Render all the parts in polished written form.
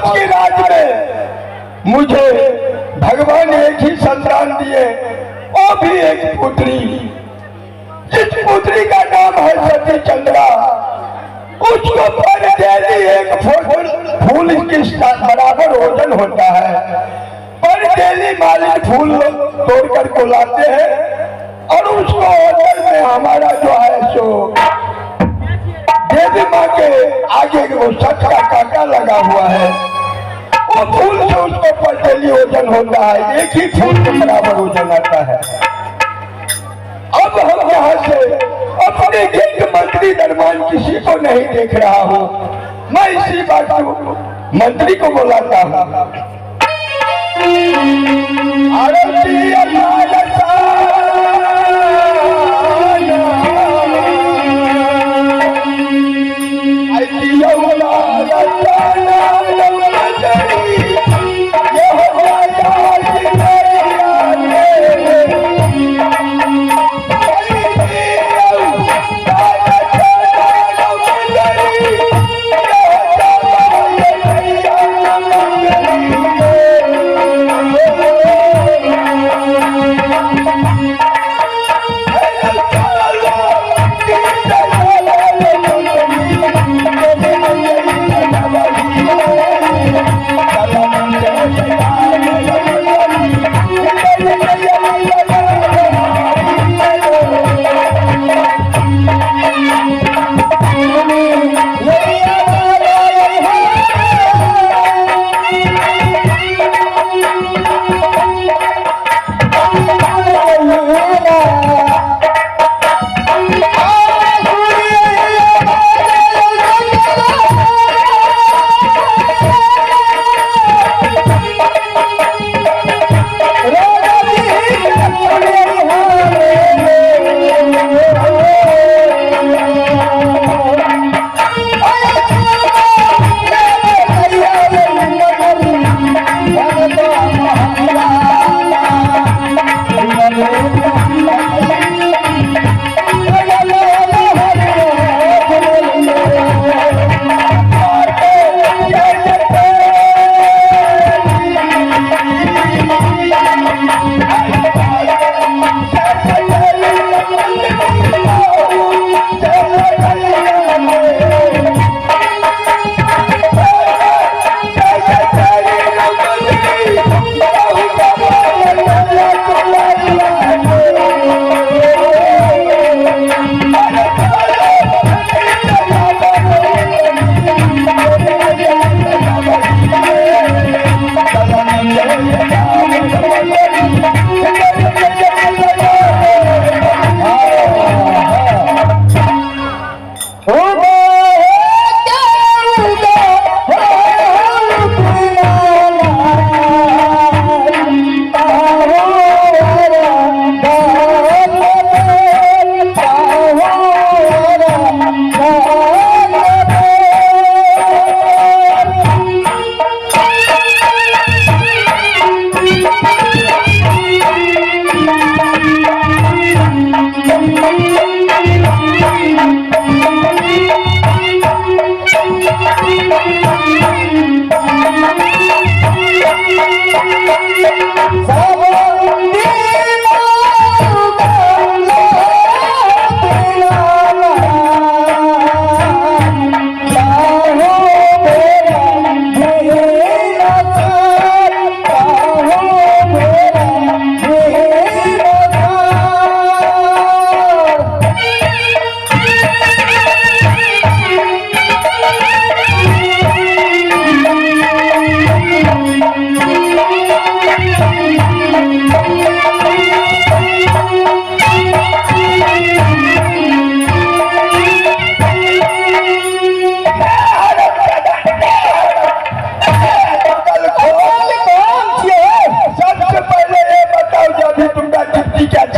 के राज में मुझे भगवान एक ही संतान दिए, वो भी एक पुत्री। जिस पुत्री का नाम है सती चंद्रा, उसको पर डेली एक फूल के बराबर वजन होता है। पर डेली मालिक फूल तोड़ कर को लाते हैं और उसको ओजन में हमारा जो है सो देवी माँ के आगे वो सच का कांटा लगा हुआ है, वो फूल से उसको पर डेली वजन होता है, एक ही फूल के बराबर वजन आता है। अब हम यहाँ से अपने गेट मंत्री दरबार किसी को नहीं देख रहा हूँ, मैं इसी बात को मंत्री को बुलाता हूँ। Yeah.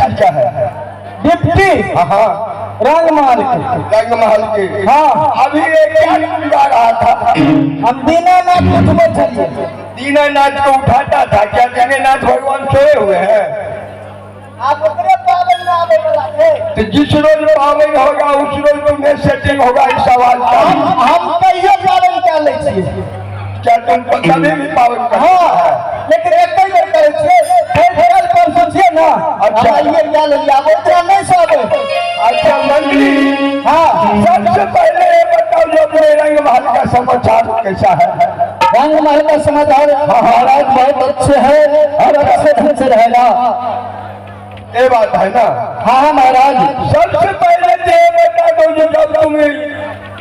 चीज का है? डिप्टी हाँ हाँ, रंग महल के। रंग महल के। हाँ, अभी एक क्या गा रहा था? हम दीनानाथ उठबे चलिए। दीनानाथ को उठाता था क्या? दीनानाथ भगवान सोए हुए हैं? आप ओकरे पावन में आवे वाला थे। तो जिस रोज पावन होगा उस रोज तुम्हें सेटिंग होगा इस सवाल का। हम कहियो पावन कर ले छिए। क्या तुम कभी भी पावन कर? हाँ, लेकिन एक ही बार करे छिए, फिर पर सोचिए ना। अच्छा। ये क्या ले लिया? वो इतना नहीं सब। अच्छा मंत्री, हाँ, सबसे पहले ये बताओ जो अपने रंग महल का समाचार कैसा है? रंग महल का समाचार महाराज बहुत अच्छे है और अच्छे ढंग से रहेगा। ये बात है ना? हाँ महाराज। सबसे पहले तो ये बता दो जो जब तुम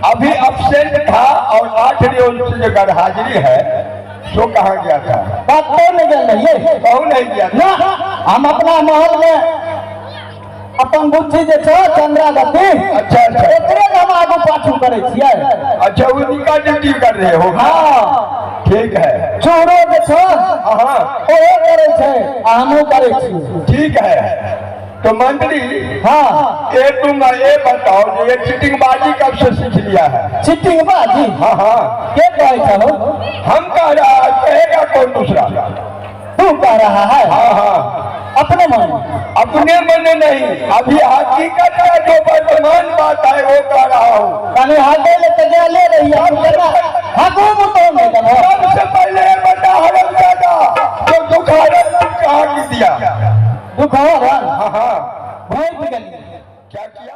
अभी अब्सेंट था और 8 रोज से जो हाजिरी है सो कहाँ गया था? बात तो नहीं गल रही है। कहूँ नहीं गया था? ना, हम अपना महल में अपन बुद्धि जे छ चंद्रावती। अच्छा अच्छा। एकरे हम आगू पाछू करे छिए। अच्छा उनका ड्यूटी कर रहे हो? हाँ, ठीक है। चोरो जे छ हाँ ओहे करे छै, हमहू करे छिए। ठीक है। तो मंत्री, हाँ, ये तुम ये बताओ जो ये चिटिंगबाजी कब से सीख लिया है? चिटिंग बाजी हाँ हाँ, के कहे हो? हम कह रहा कहेगा कौन दूसरा? तू कह रहा है? हाँ हाँ, अपने मन। अपने मन नहीं, अभी हकीकत का जो वर्तमान बात है वो कह रहा हूँ। कने हाथे ले तजा ले रही है। हम करना हकूम तो नहीं करना। सबसे पहले ये बता हरम दादा तो दुखारन कहाँ की दिया? दुख हो रहा। हाँ हाँ, भोर गली क्या किया?